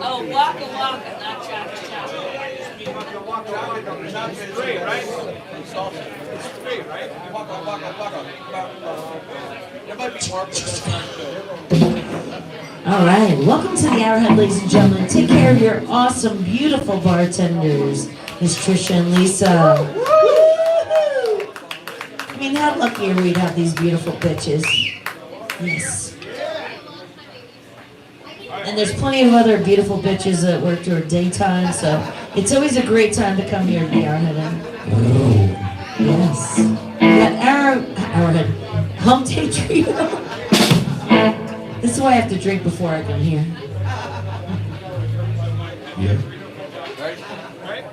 Oh, waka waka, not chaka chaka. It's three, right? It's three, right? Waka, waka, waka. There might be more, but that's not good. All right, welcome to the Arrowhead, ladies and gentlemen. Take care of your awesome, beautiful bartenders, Miss Trisha and Lisa. I mean, how lucky are we to have these beautiful bitches? Yes. And there's plenty of other beautiful bitches that work during daytime, so it's always a great time to come here to the Arrowhead Inn. Yes. We got Arrowhead Home Day Trio. This is why I have to drink before I come here. Yeah. Right? Right?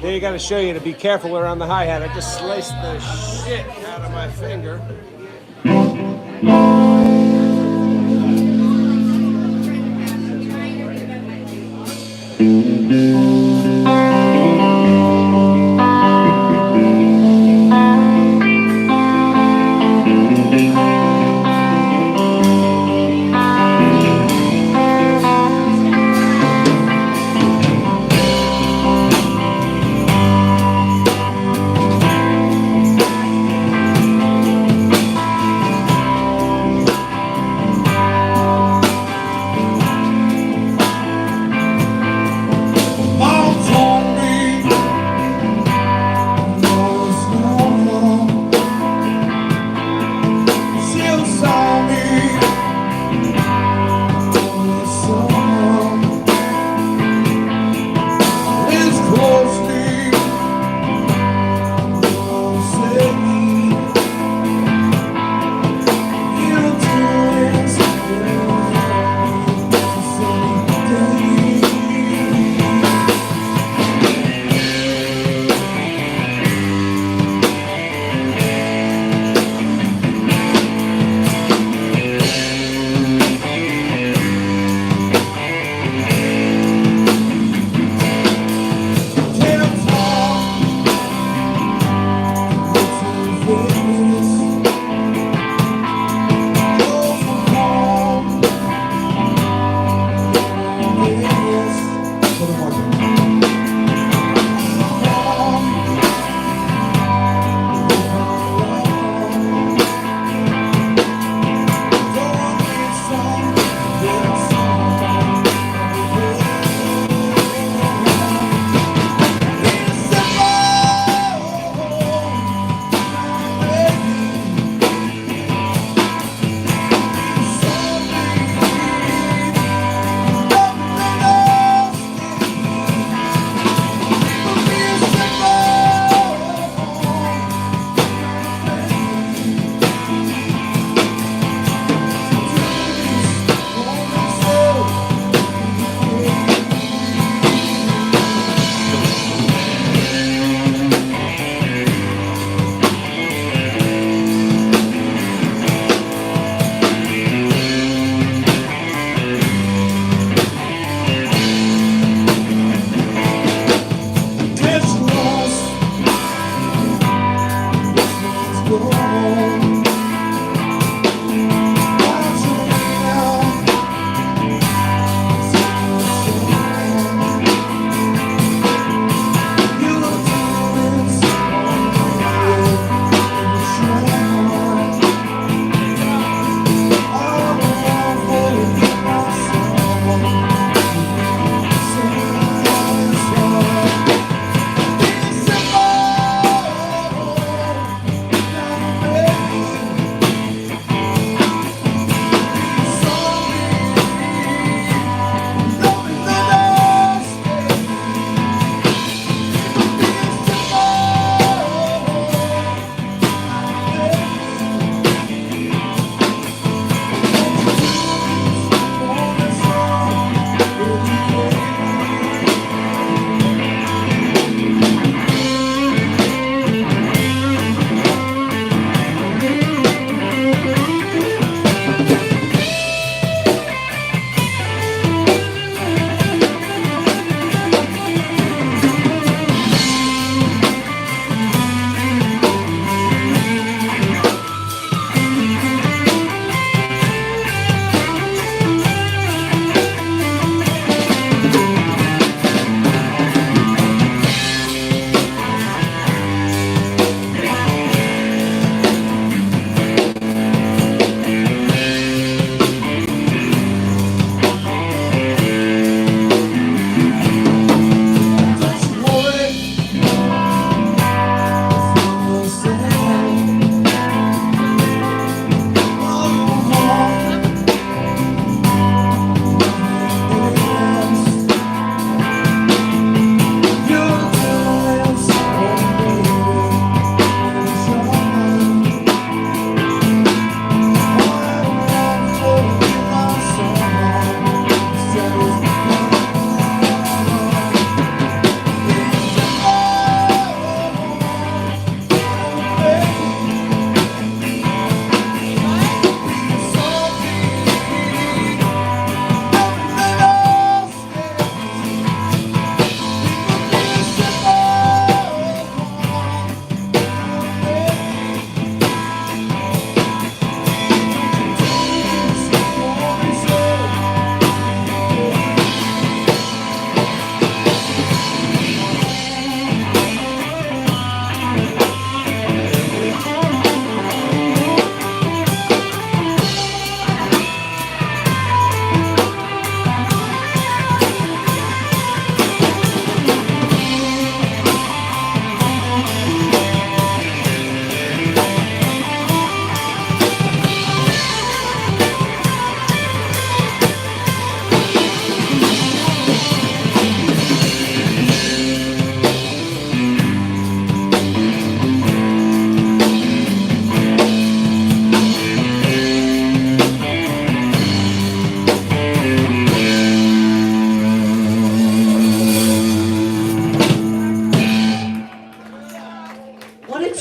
Here you gotta show you to be careful around the hi-hat. I just sliced the shit out of my finger.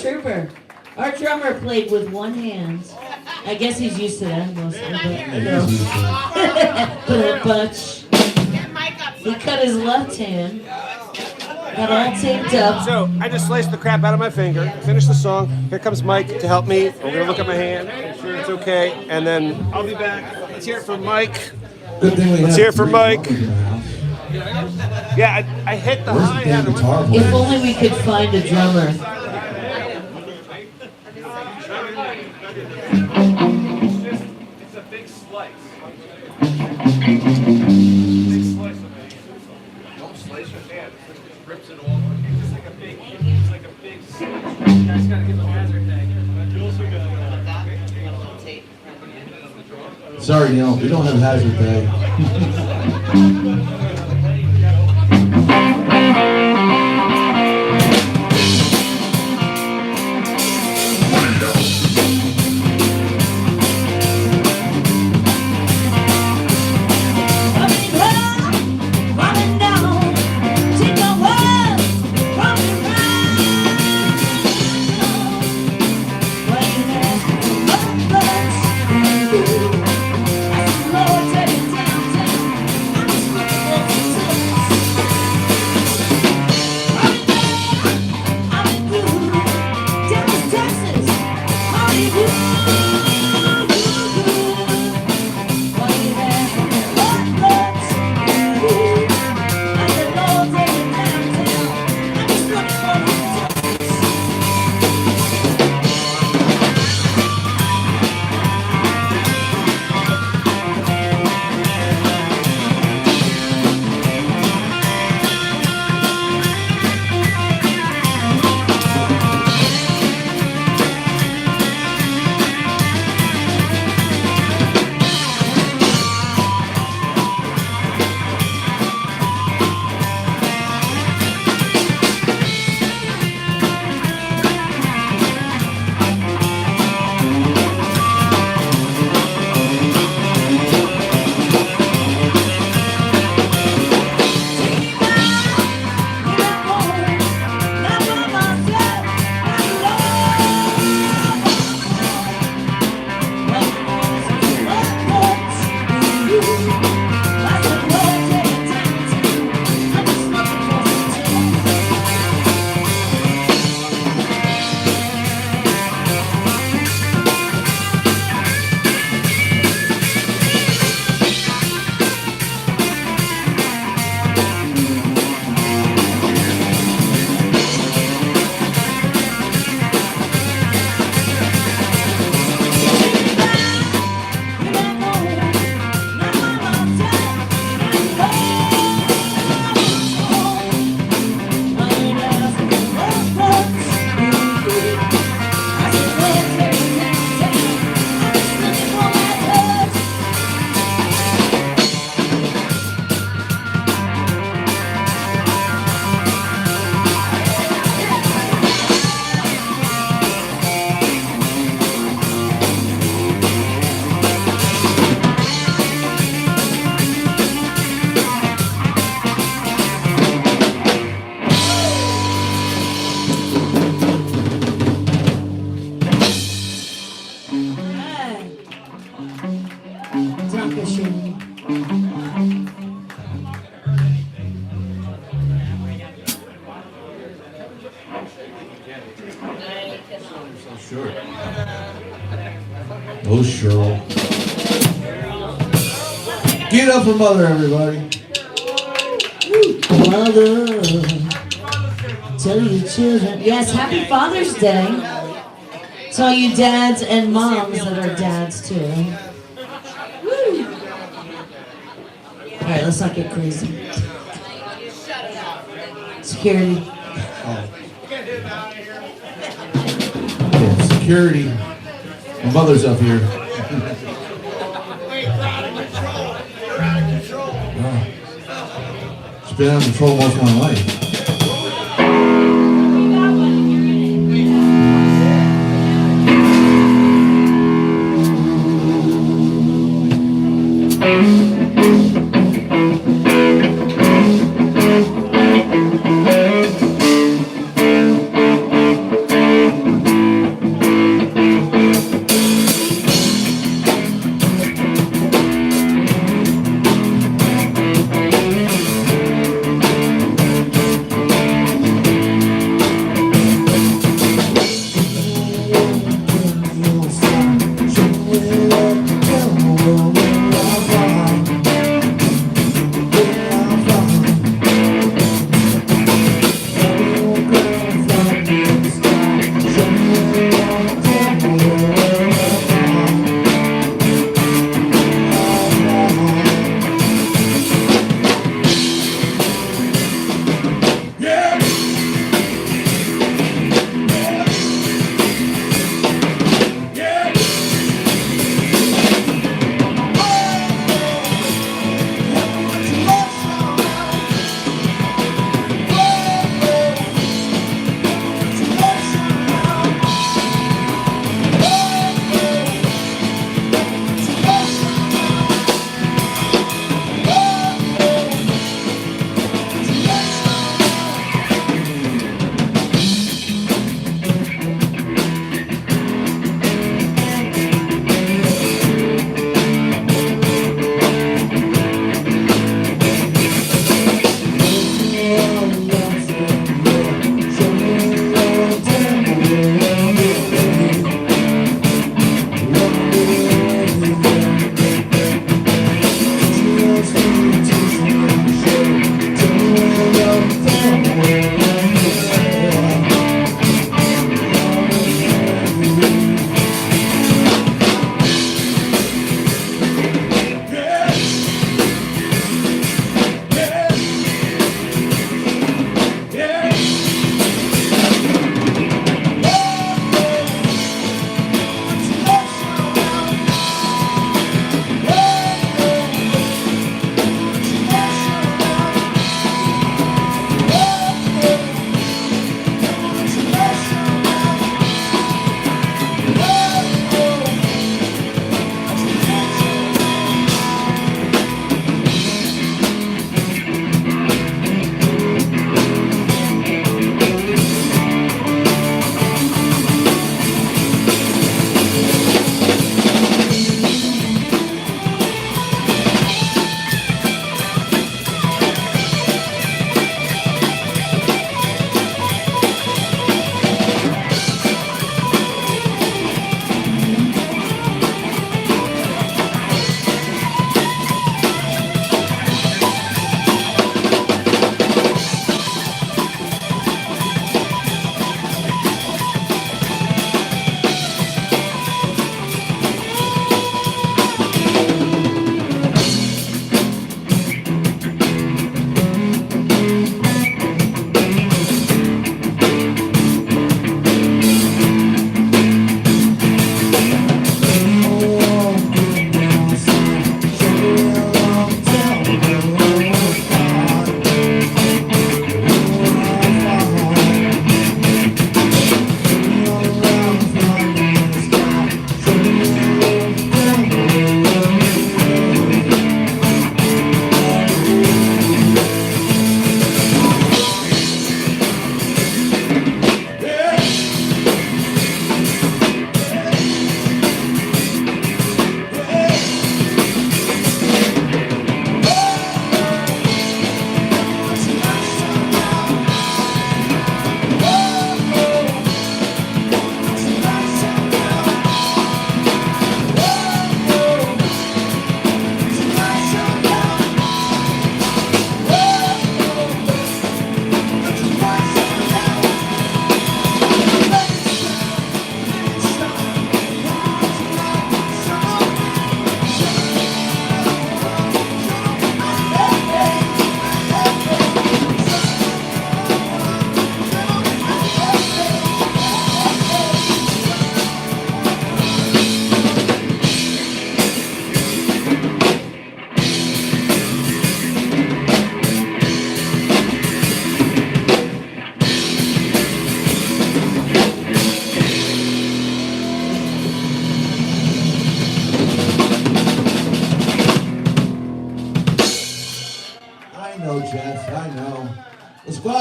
trooper. Our drummer played with one hand. I guess he's used to that mostly, but butch. He cut his left hand. Got all taped up. So I just sliced the crap out of my finger. Finished the song. Here comes Mike to help me. We're gonna look at my hand, make sure it's okay, and then I'll be back. Let's hear it for Mike. Let's hear it for Mike. Yeah, I hit the hi-hat. If only we could find a drummer. It's a big slice. Don't slice your hand. It rips it all. It's like a big slice. You guys gotta give them hazard tag. You also got Sorry, Neil, we don't have hazard tag. Sure. Oh, Cheryl. Get up for Mother, everybody. Mother, tell your children. Yes, happy Father's Day. To all you dads and moms that are dads too. Woo. All right, let's not get crazy. Security. Oh. Yeah, security. My mother's up here. Oh. She's been out of control most of my life.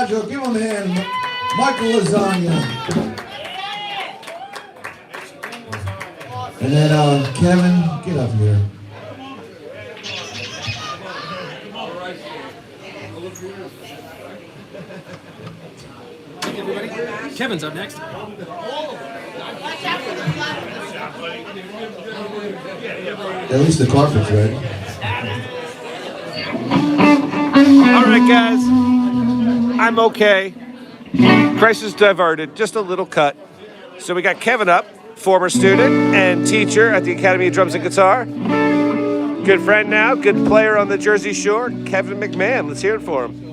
Roger, give him a hand. Michael Lasagna. And then Kevin, get up here. Everybody. Kevin's up next. At least the carpet's ready. All right, guys. I'm okay. Crisis diverted. Just a little cut. So we got Kevin up, former student and teacher at the Academy of Drums and Guitar. Good friend now, good player on the Jersey Shore, Kevin McMahon. Let's hear it for him.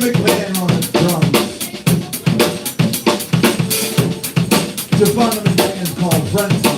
gimmick man on the drums. To find him in a band called Friend Zone.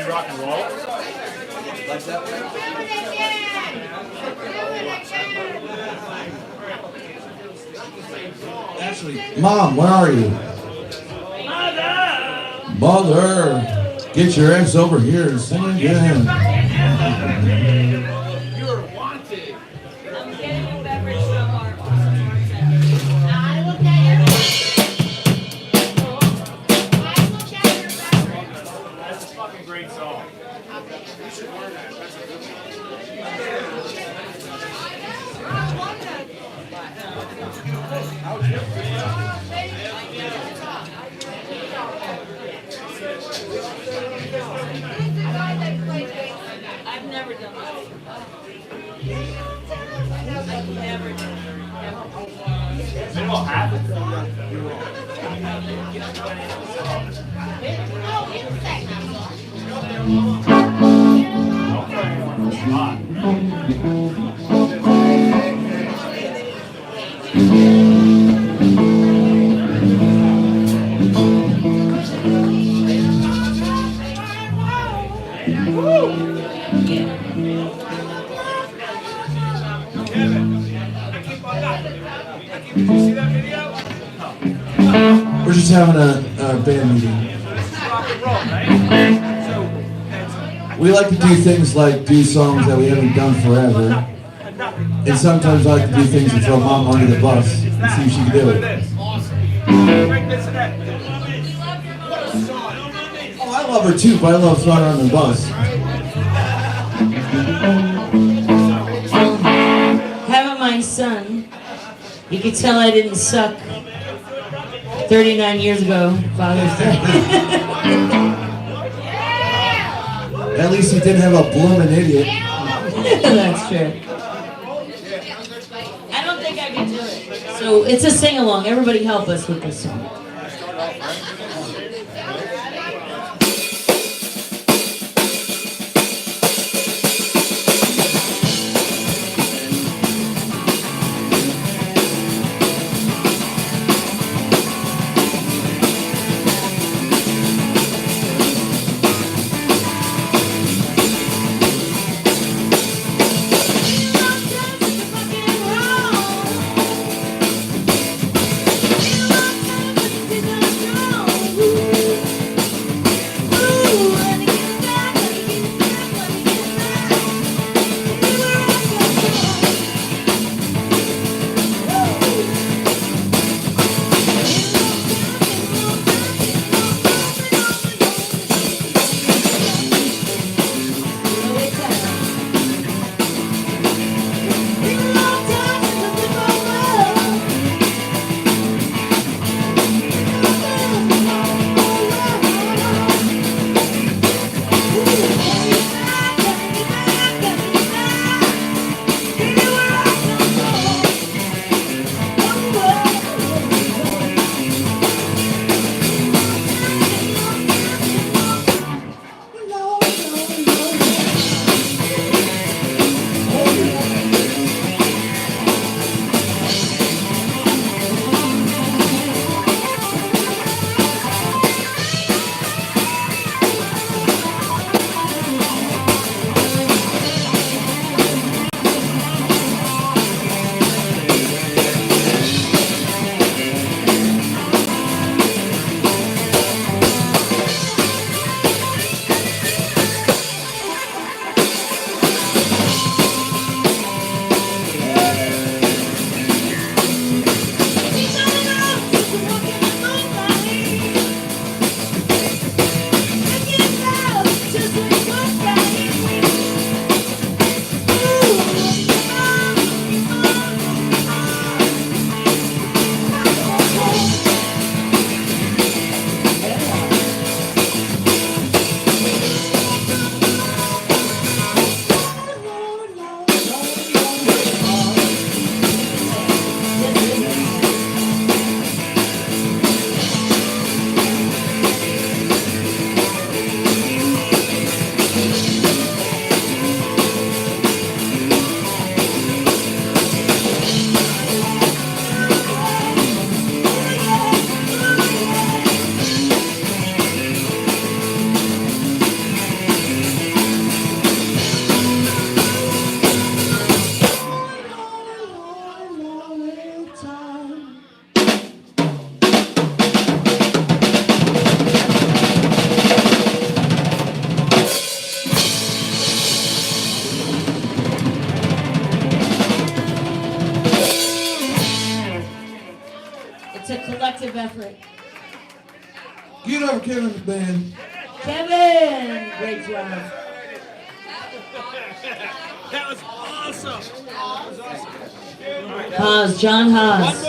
Rock and roll. Like that way? Actually, Mom, where are you? Mother! Get your ass over here and sing again. You're wanted. I'm getting a beverage from our That's a fucking great song. You should learn that. That's a good I've never done that. I've never done that. They all have it. Don't try anyone on the spot. Did you see that video? We're just having a band meeting. Rock and roll, right? We like to do things like do songs that we haven't done forever. And sometimes I like to do things to throw Mom under the bus and see if she can do it. Oh, I love her too, but I love throwing her under the bus. Having my son, you could tell I didn't suck 39 years ago, Father's Day. At least he didn't have a bloomin' idiot. That's true. I don't think I can do it. So it's a sing-along. Everybody help us with this song. Fucking wrong. Get over Kevin the band. Kevin, great job. That was awesome. Haas, John One Haas.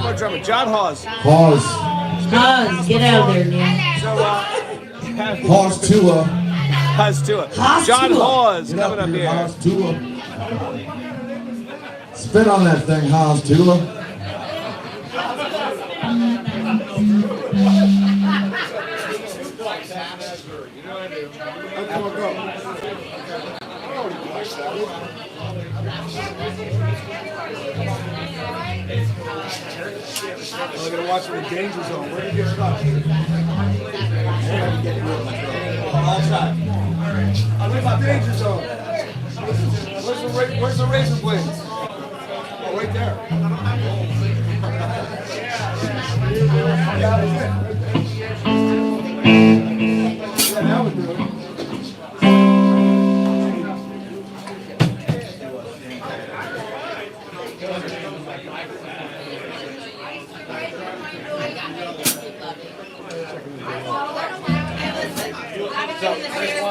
more drummer. John Hawes. Pause. Haas, get out of there, Neil. So, Pause Tua. Haas Tua. Haas John Tua. Hawes Get coming up here, here. Haas Tua. Spit on that thing, Haas Tua. We're gonna watch him in danger zone. Where did he get stuck? All shot. I'm in my danger zone. Where's the razor blade? Oh, right there. Yeah, that would do it. Protect the race,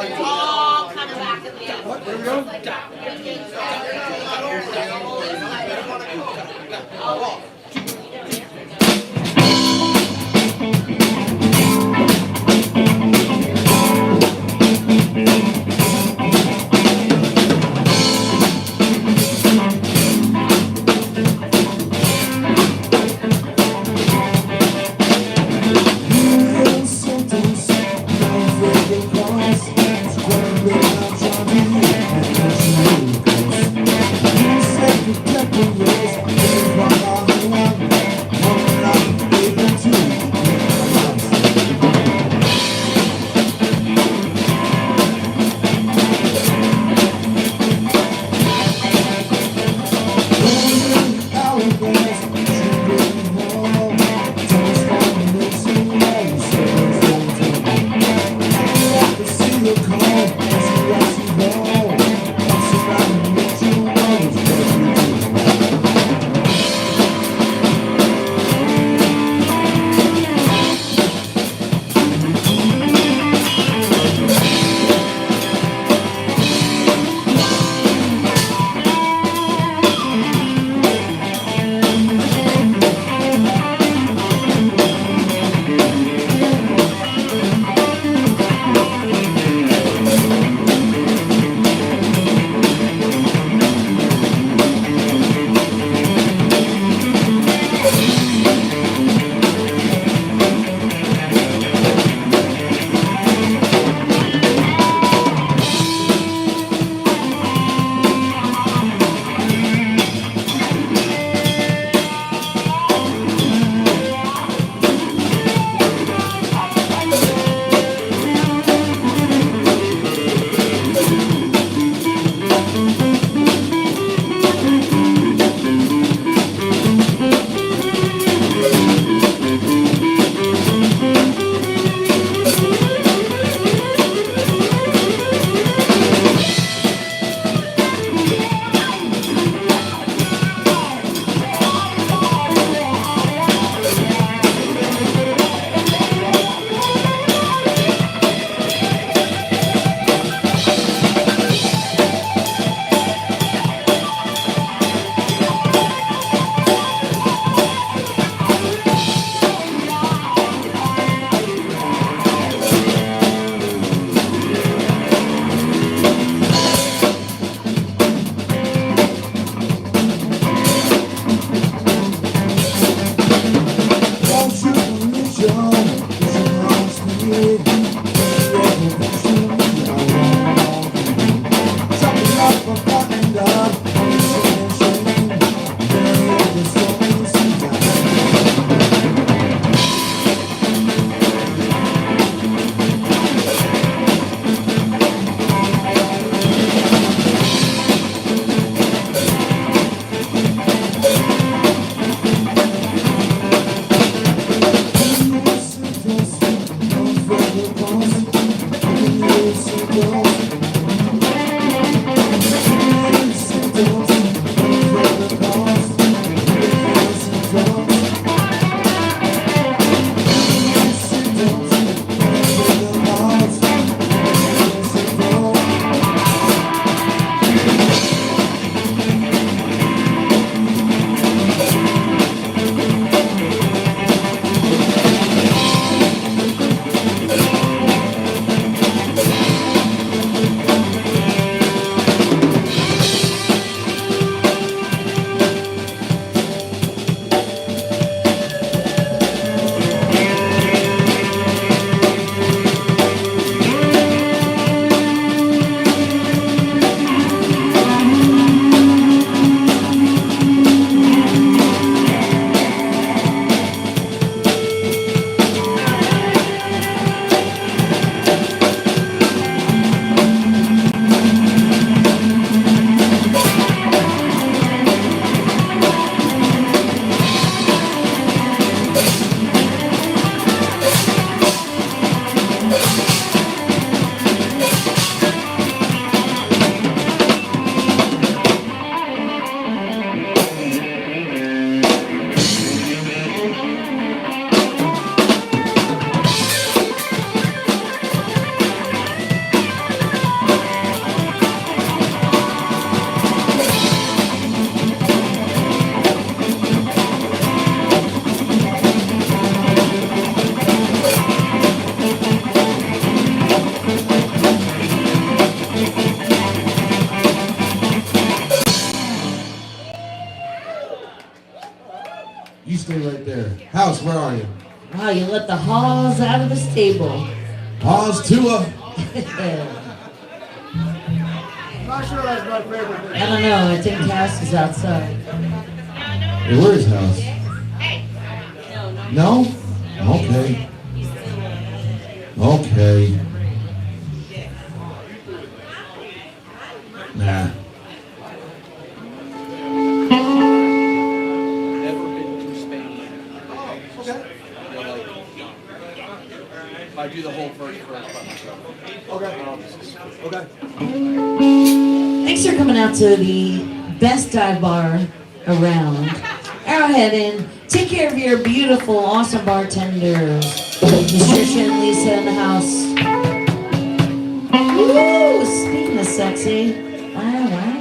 house? Where are you? Wow, you let the Halls out of the stable. Halls Tua. I'm not sure that's my favorite. I don't know. I think Cass is outside. Hey, where's his house? No? Okay. Okay. Nah. Never been to Spain. Okay. I do the whole first by myself. Okay. Okay. Thanks for coming out to the best dive bar around. Arrowhead Inn. Take care of your beautiful, awesome bartenders. Miss Trisha and Lisa in the house. Woo! Speaking of sexy. Wow, wow.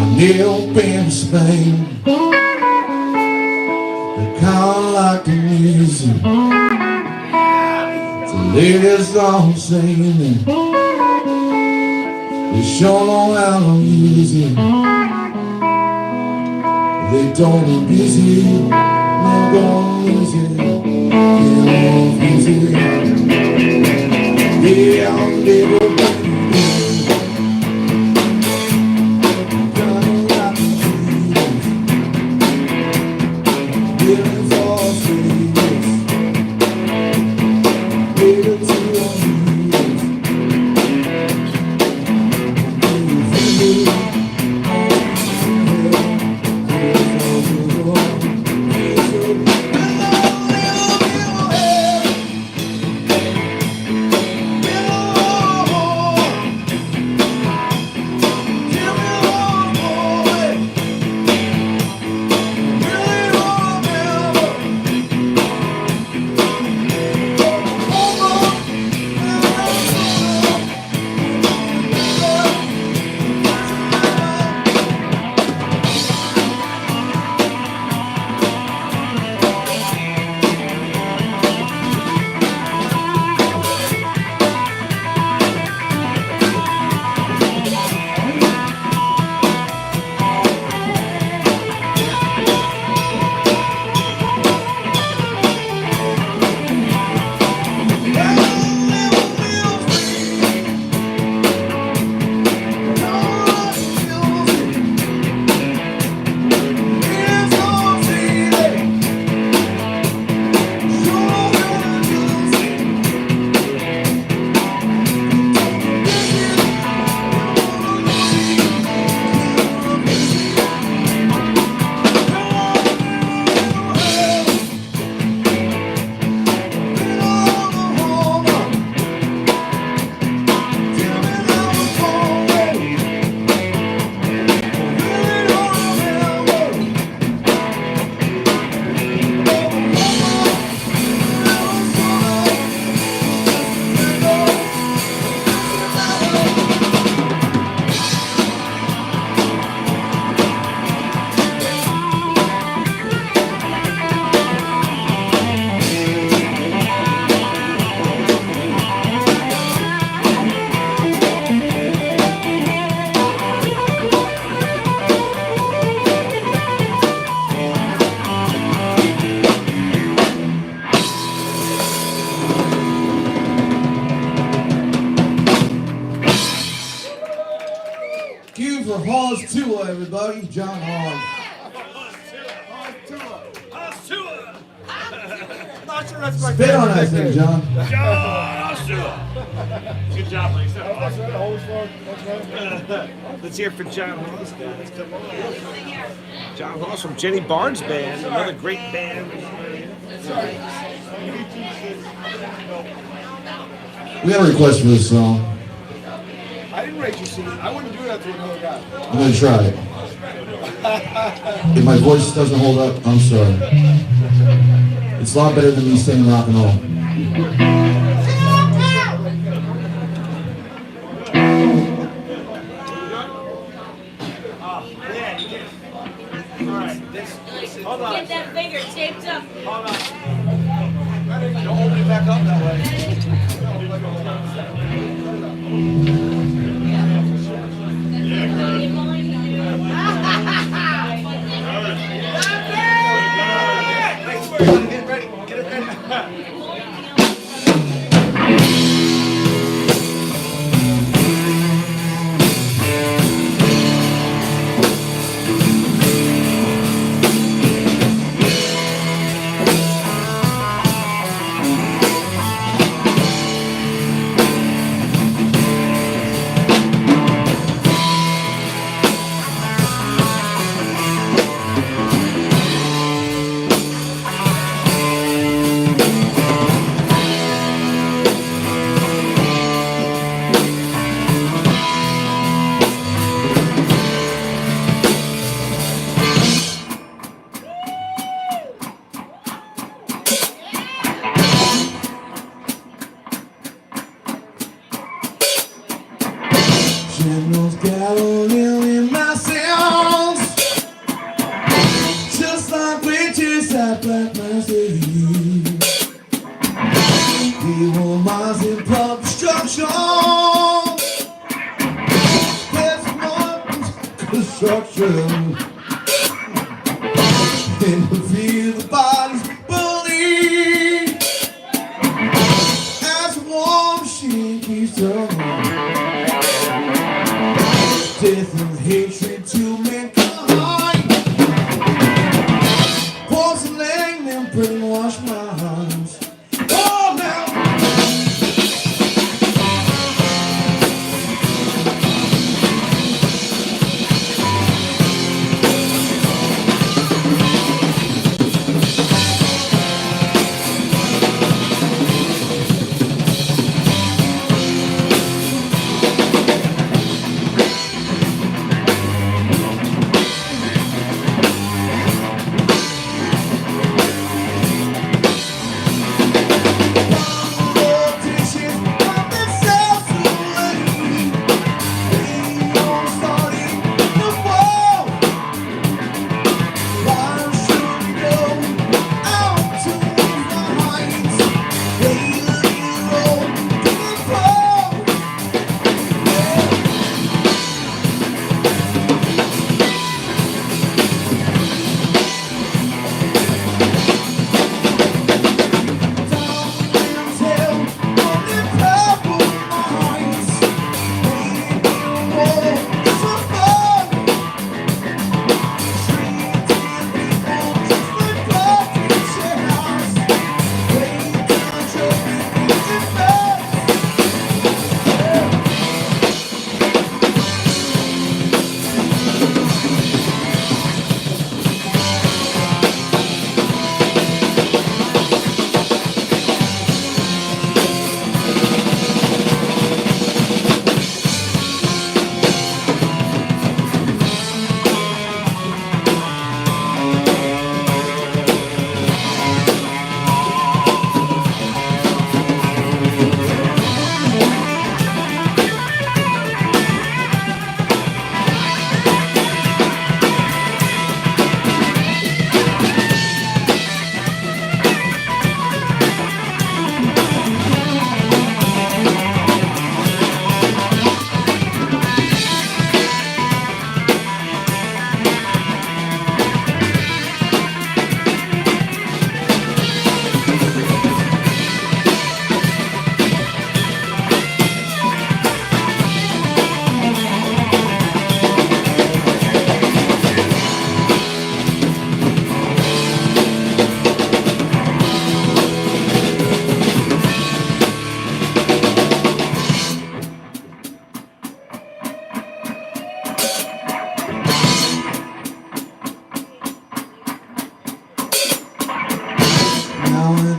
I've never been to Spain. They kinda like the music. The ladies all singing. They sure know how to use it. They don't abuse it. Never gonna lose it. Can't refuse it. Yeah, I'll never been to for Halls Tua, everybody. John Hall. Not sure that's my Spit on that favorite. thing, John. Good job, Lisa. Let's hear it for John Hall's guys. Come on. John Hall's from Jenny Barnes' band, another great band. We got a request for this song. I didn't rate you singing. I wouldn't do that to another guy. I'm gonna try it. If my voice doesn't hold up, I'm sorry. It's a lot better than me singing rock and roll. Get that finger taped up. Hold on. Don't hold it back up that way. Get it ready. Get it ready. Generals gathering in my sounds, just like witches at Black Mass Eve. Evil minds in pub destruction, there's more construction. In the field, the bodies bleed as the war machine keeps turning. Death and hatred to mankind, porcelain and brainwashed minds. Oh, now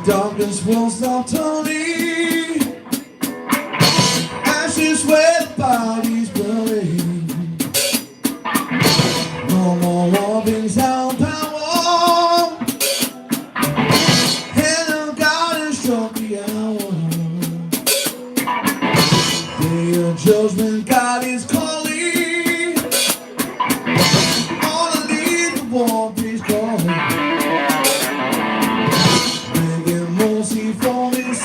darkness won't stop turning, ashes where the bodies burning. No more war brings out power, hand of God has struck the hour. Day of judgment, God is calling, all the lead the war is calling. For this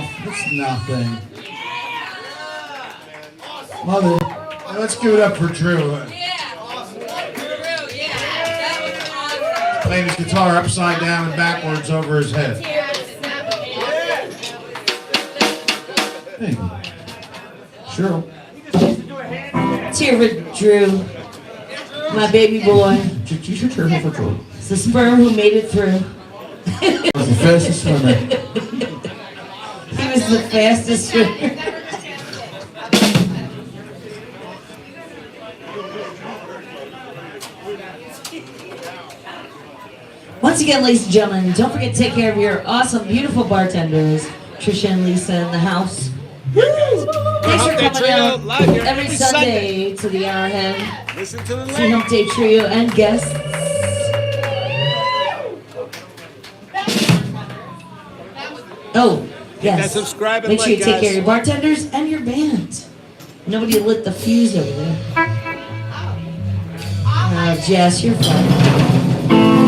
off. It's nothing. Mother. Let's give it up for Drew. Yeah. That was Playing his guitar upside down and backwards over his head. Hey. Sure. Let's hear for Drew, my baby boy. You should cheer for Drew. It's the sperm who made it through. Was the fastest swimmer. He was the fastest swimmer. Once again, ladies and gentlemen, don't forget to take care of your awesome, beautiful bartenders, Trisha and Lisa in the house. Thanks for Hump Day coming Trio, out live here every every Sunday to the Arrowhead. Listen to the See lady. Hump Day Trio and guests. Oh, yes. that subscribe and Make sure you like, take care guys. of your bartenders and your band. Nobody lit the fuse over there. Oh, Jess, you're fun.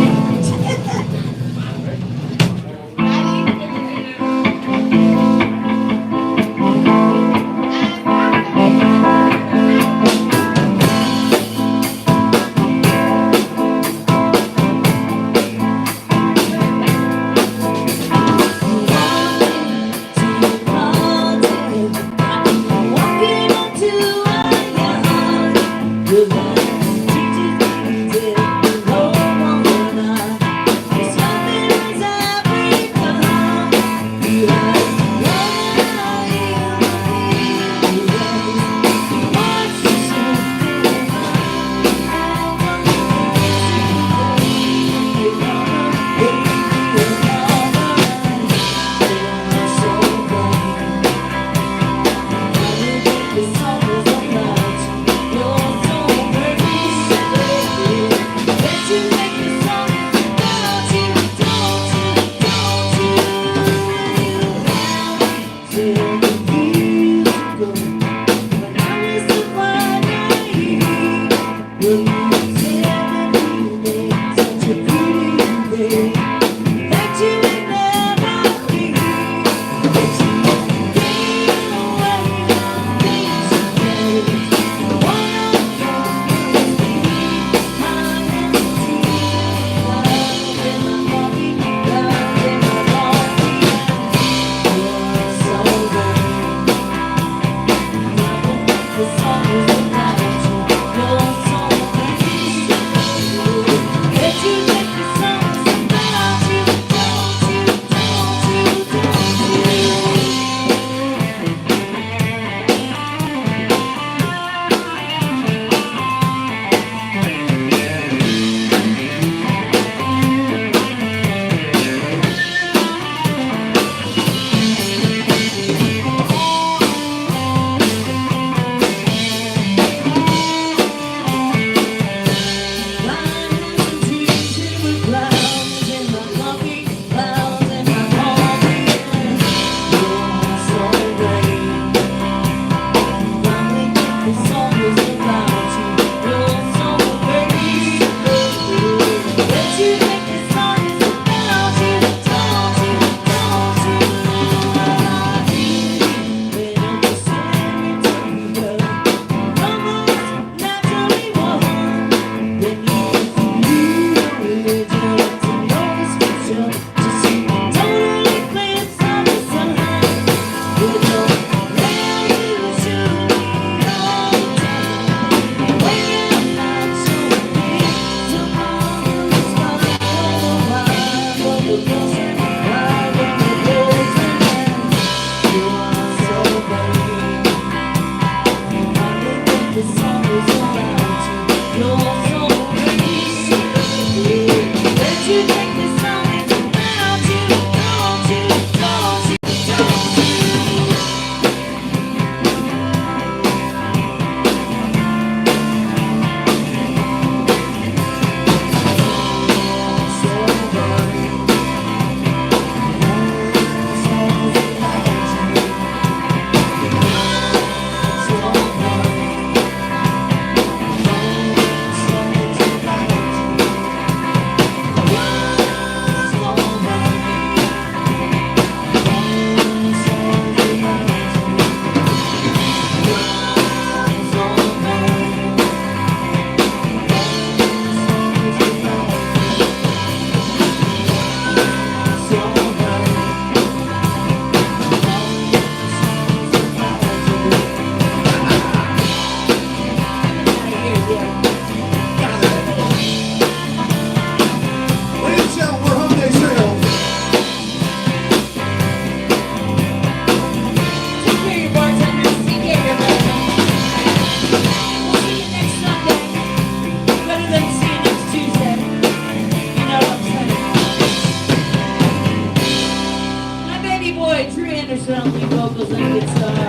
Garthly vocals and guitar.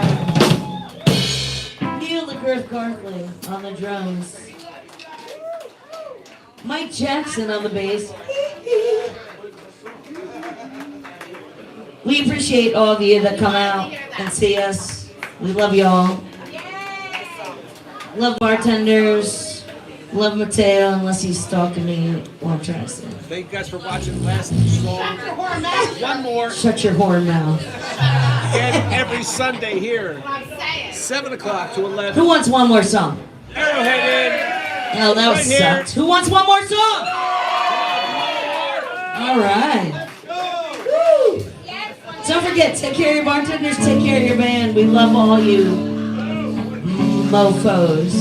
Neil the Girth Garthly on the drums. Mike Jackson on the bass. We appreciate all of you that come out and see us. We love y'all. Love bartenders. Love Mateo, unless he's stalking me while I'm trying to sing. Thank you guys for watching last song. One more. Shut your whore mouth. Again, every Sunday here, 7 o'clock to 11. Who wants one more song? Arrowhead Oh, that Right was here. sucked. Who wants one more song? All right. Woo. Don't forget, take care of your bartenders, take care of your band. We love all you mofos.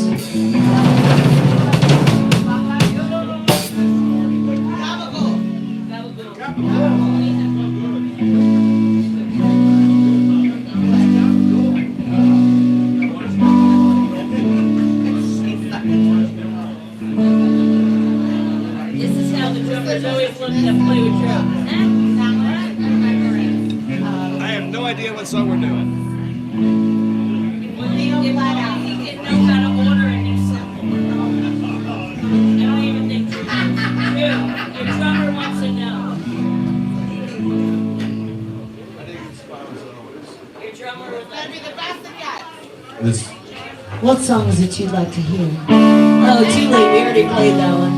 This is how the drummers always look to play with drums. I have no idea what song we're doing. Well, he didn't know how to order any simple. I don't even think your drummer wants to know. Your drummer would like to be the best it gets. What song is it you'd like to hear? Oh, too late. We already played that one.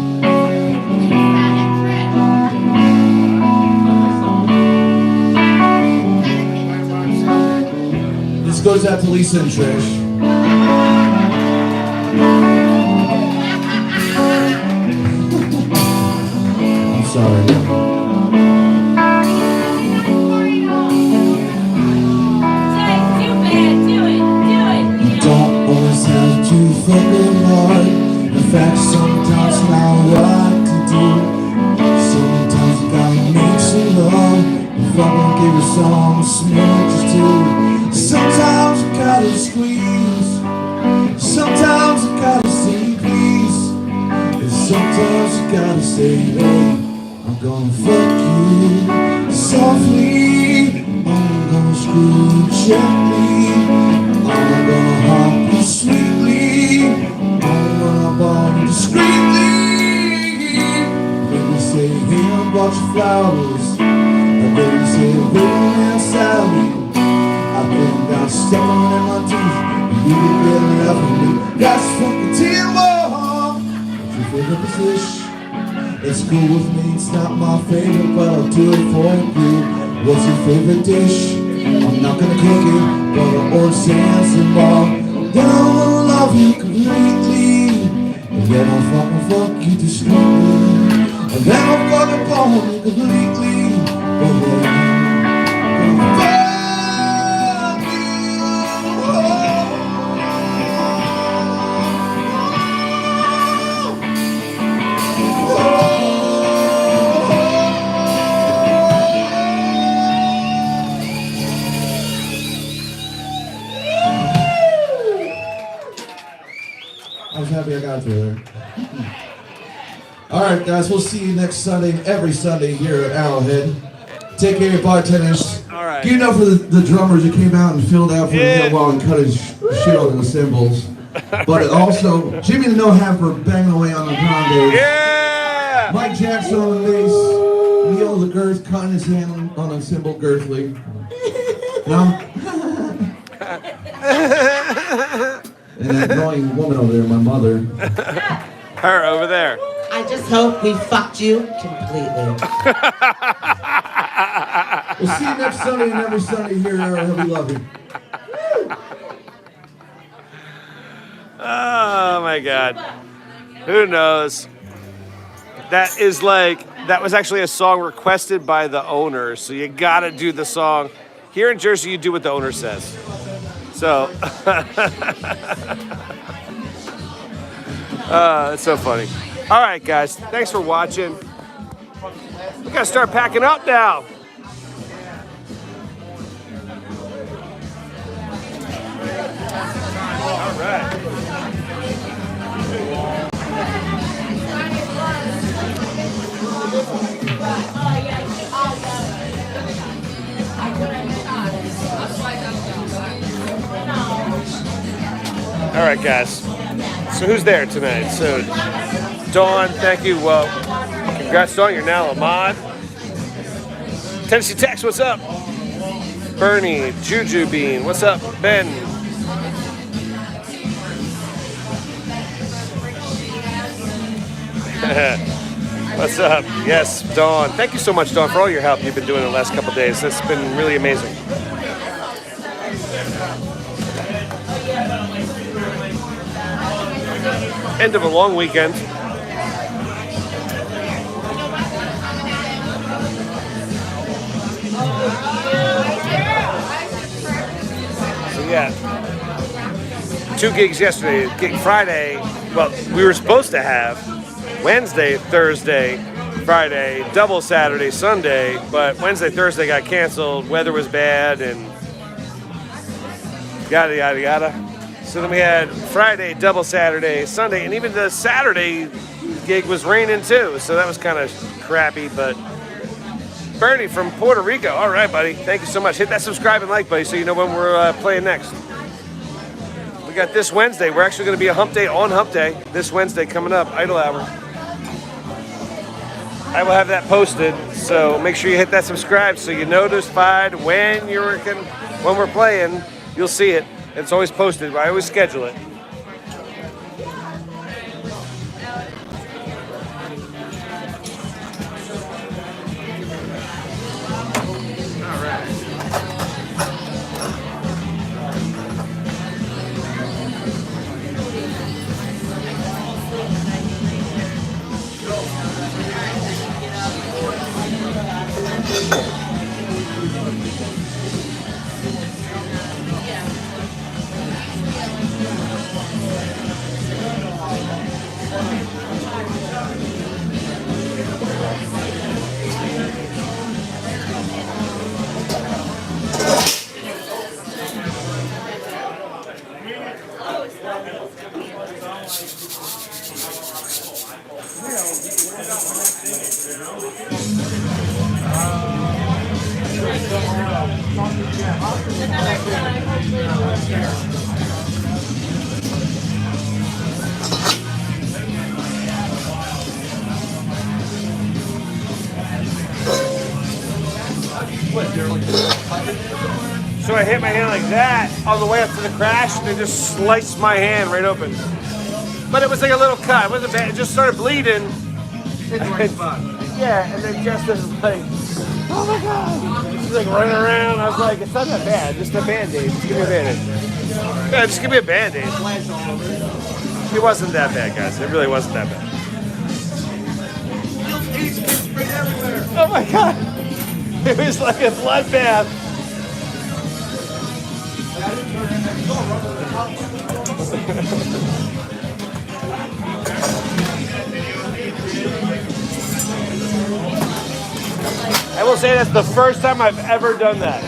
This goes out to Lisa and Trish. I'm sorry. You don't always have to fucking hard. In fact, sometimes it's not what to do. Sometimes you gotta make some love. If I don't give you some smooches too. Sometimes you gotta squeeze. Sometimes you gotta say please. And sometimes you gotta say, hey, I'm gonna fuck you softly. I'm gonna screw you gently. I'm gonna haunt you sweetly. I'm gonna bomb you discreetly. Baby say, hey, I bought you flowers. And baby say, baby, man, Sally. I think I'm stepping in my teeth. You get better loving me. That's fucking Teen Wolf. What's your favorite position? It's cool with me, it's not my favorite, but I'll do it for you. What's your favorite dish? I'm not gonna cook it, but I'll order sands and ball. Then I will love you completely. And then I'll fucking fuck you discreetly. And then I'll fucking bomb you completely. But then I'll fuck you. I was happy I got through there. All right, guys, we'll see you next Sunday, every Sunday here at Arrowhead. Take care of your bartenders. All right. Give it up for the drummers that came out and filled out for Yeah. the while and cut his shit on the cymbals. But also, Jimmy the No-Hat for banging away on the congas. Yeah! Mike Jackson on the bass. Neil the Girth cutting his hand on the cymbal, Garthly. No? And that annoying woman over there, my mother. Her over there. I just hope we fucked you completely. We'll see you next Sunday and every Sunday here at Arrowhead. We love you. Oh my God. Who knows? That is that was actually a song requested by the owner, so you gotta do the song. Here in Jersey, you do what the owner says. So, it's so funny. All right, guys, thanks for watching. We gotta start packing up now. All right. Oh, yeah. All right, guys. So who's there tonight? So Dawn, thank you. Well, congrats, Dawn. You're now a mod. Tennessee Tex, what's up? Bernie, Juju Bean, what's up? Ben. What's up? Yes, Dawn. Thank you so much, Dawn, for all your help you've been doing the last couple days. It's been really amazing. End of a long weekend. So yeah, 2 gigs yesterday. Gig Friday. Well, we were supposed to have Wednesday, Thursday, Friday, double Saturday, Sunday, but Wednesday, Thursday got canceled. Weather was bad and yada yada yada. So then we had Friday, double Saturday, Sunday, and even the Saturday gig was raining too. So that was kind of crappy, but Bernie from Puerto Rico. All right, buddy. Thank you so much. Hit that subscribe and like, buddy, so you know when we're playing next. We got this Wednesday. We're actually going to be a hump day on hump day. This Wednesday coming up, Idle Hour. I will have that posted, so make sure you hit that subscribe so you're notified when we're playing. You'll see it. It's always posted. I always schedule it. So I hit my hand like that on the way up to the crash, and it just sliced my hand right open. But it was like a little cut. It wasn't bad. It just started bleeding. Yeah, and then Jess was like, oh my God. She's like running around. I was like, it's not that bad. Just a Band-Aid. Just give me a Band-Aid. Yeah, just give me a Band-Aid. It wasn't that bad, guys. It really wasn't that bad. Oh my God. It was like a bloodbath. I will say that's the first time I've ever done that.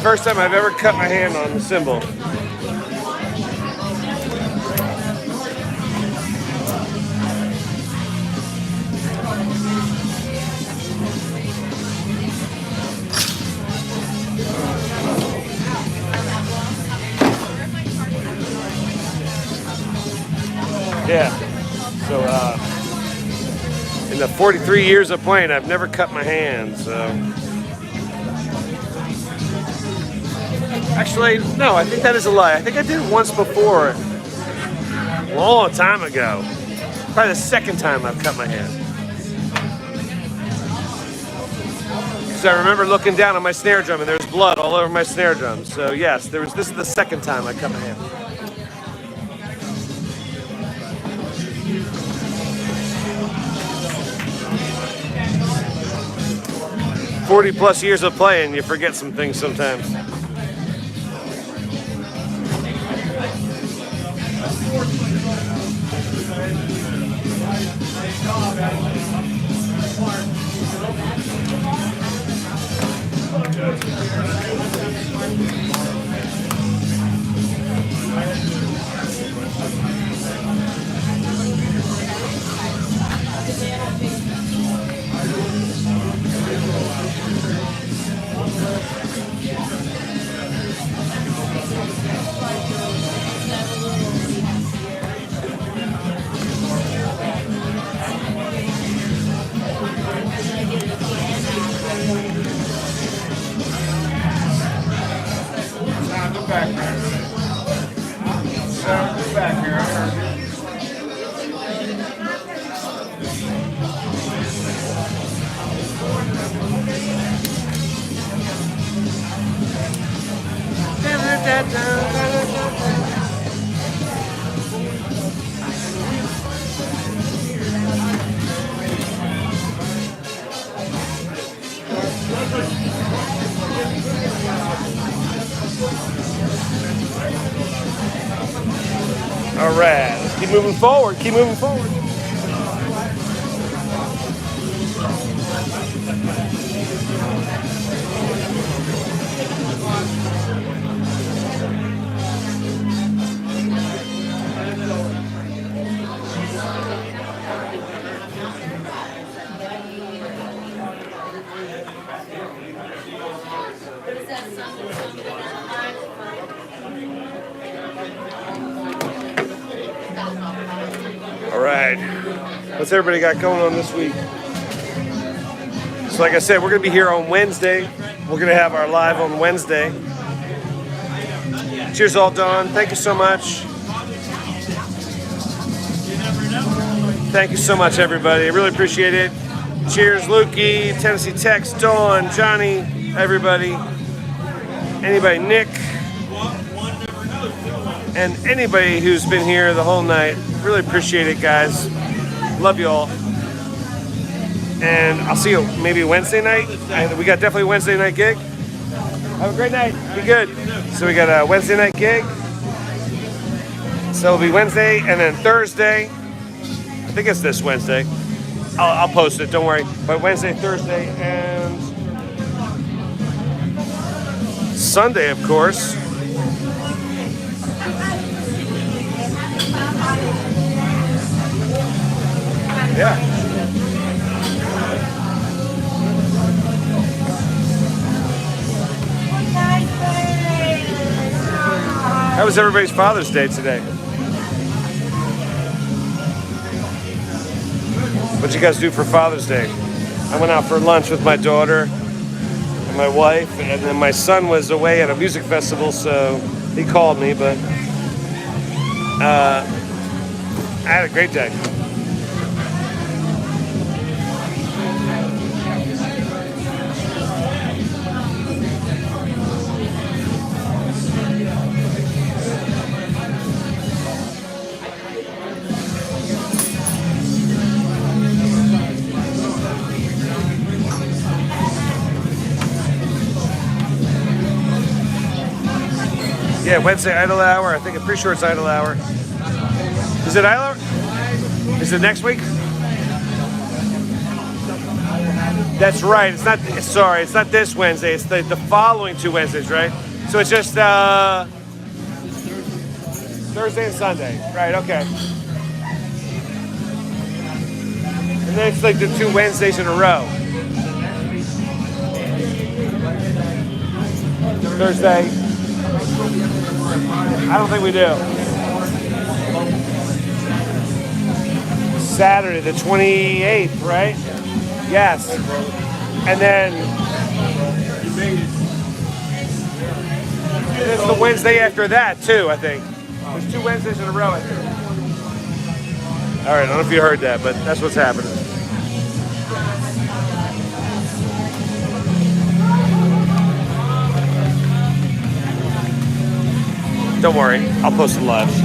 First time I've ever cut my hand on the cymbal. Yeah, so in the 43 years of playing, I've never cut my hand, so. Actually, no, I think that is a lie. I think I did it once before, a long time ago. Probably the second time I've cut my hand. Because I remember looking down on my snare drum and there was blood all over my snare drum. So yes, this is the second time I cut my hand. 40+ years of playing, you forget some things sometimes. back here. Sarah's back here. I heard you. All right, let's keep moving forward. Keep moving forward. All right, what's everybody got going on this week? So like I said, we're going to be here on Wednesday. We're going to have our live on Wednesday. Cheers, all done. Thank you so much. Thank you so much, everybody. I really appreciate it. Cheers, Lukey, Tennessee Tex, Dawn, Johnny, everybody. Anybody, Nick. And anybody who's been here the whole night. Really appreciate it, guys. Love you all. And I'll see you maybe Wednesday night. We got definitely a Wednesday night gig. Have a great night. Be good. So we got a Wednesday night gig. So it'll be Wednesday and then Thursday. I think it's this Wednesday. I'll post it, don't worry. But Wednesday, Thursday, and Sunday, of course. Yeah. How was everybody's Father's Day today? What'd you guys do for Father's Day? I went out for lunch with my daughter and my wife, and then my son was away at a music festival, so he called me, but I had a great day. Yeah, Wednesday Idle Hour. I'm pretty sure it's Idle Hour. Is it Idle Hour? Is it next week? That's right. It's not. Sorry, it's not this Wednesday. It's the following 2 Wednesdays, right? So it's just Thursday and Sunday, right? Okay. And then it's like the 2 Wednesdays in a row. Thursday. I don't think we do. Saturday, the 28th, right? Yes. And then it's the Wednesday after that, too, I think. There's 2 Wednesdays in a row, I think. All right, I don't know if you heard that, but that's what's happening. Don't worry, I'll post the lives.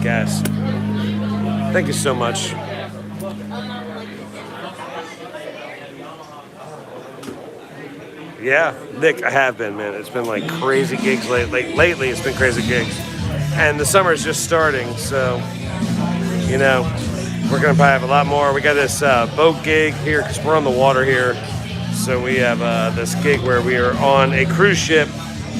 Guys, thank you so much. Yeah, Nick, I have been, man. It's been like crazy gigs lately. Lately, it's been crazy gigs, and the summer is just starting. So, you know, we're gonna probably have a lot more. We got this boat gig here because we're on the water here. So we have this gig where we are on a cruise ship,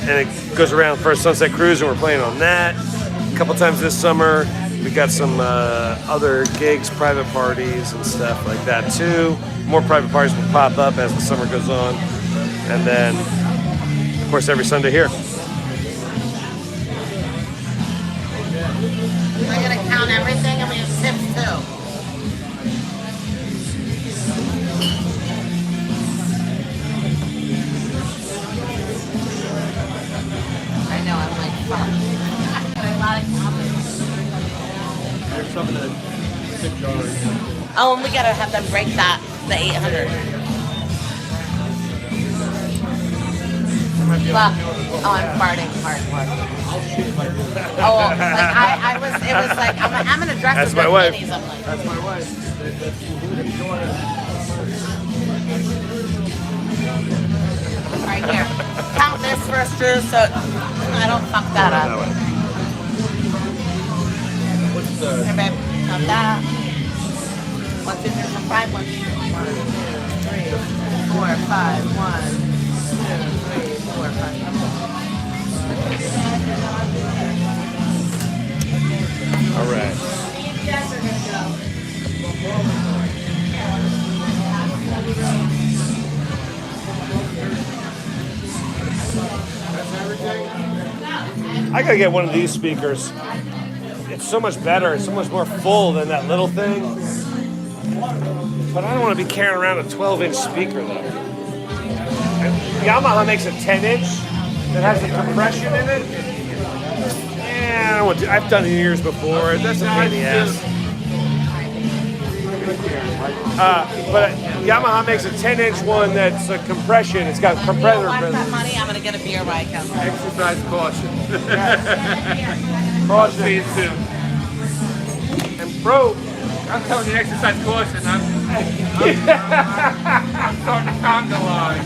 and it goes around for a sunset cruise, and we're playing on that a couple times this summer. We got some other gigs, private parties and stuff like that too. More private parties will pop up as the summer goes on. And then, of course, every Sunday here. We're gonna count everything and we have tips too. I know, I'm like, fuck. A lot of comments. There's some of the tip jars. Oh, and we gotta have them break that, the 800. Well, oh, I'm farting hard. Oh, like I was, it was like, I'm gonna dress That's as my the wife. ladies. I'm like, That's my wife. right here. Count this first, Drew, so I don't fuck that up. What's the... Here, babe, count that. 1, 2, 3, 4, 5. 1, 2, 3, 4, 5. 1, 2, 3, 4, 5. All right. I gotta get one of these speakers. It's so much better. It's so much more full than that little thing. But I don't want to be carrying around a 12-inch speaker though. And Yamaha makes a 10-inch that has the compression in it. Yeah, I don't want to. I've done it years before. That's a pain in the ass. But Yamaha makes a 10-inch one that's a compression. It's got You compressor. don't want that money? I'm gonna get a beer while I come. Exercise caution. Caution. See you soon. And bro, I'm telling you, exercise caution. I'm starting to conga line.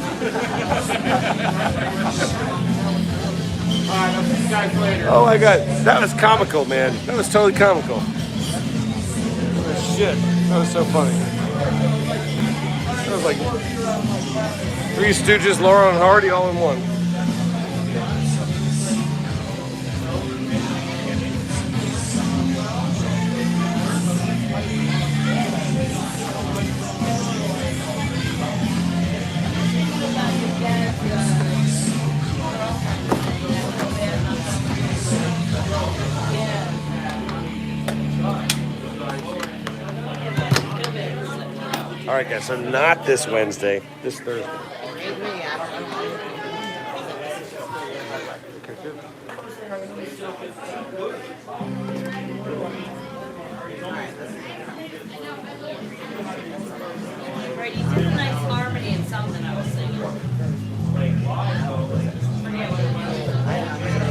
Alright, I'll see you guys later. oh my god, that was comical, man. That was totally comical. Oh, shit, that was so funny. That was like Three Stooges, Laurel and Hardy, all in one. All right, guys, so not this Wednesday, this Thursday. Right, you did a nice harmony in something I was singing.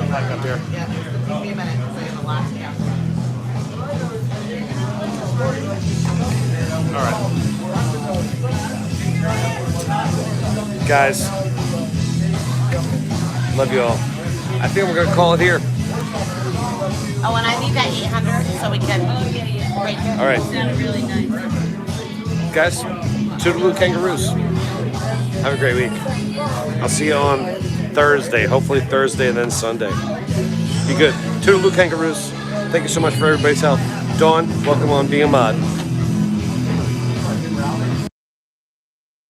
Back up here. Yeah, give me a minute. So you're the last count. All right. Guys, love you all. I think we're going to call it here. Oh, and I need that 800 so we can break it. All right. Sounded really nice. Guys, toodaloo kangaroos. Have a great week. I'll see you on Thursday. Hopefully Thursday and then Sunday. Be good. Toodaloo kangaroos. Thank you so much for everybody's help. Dawn, welcome on Being a Mod.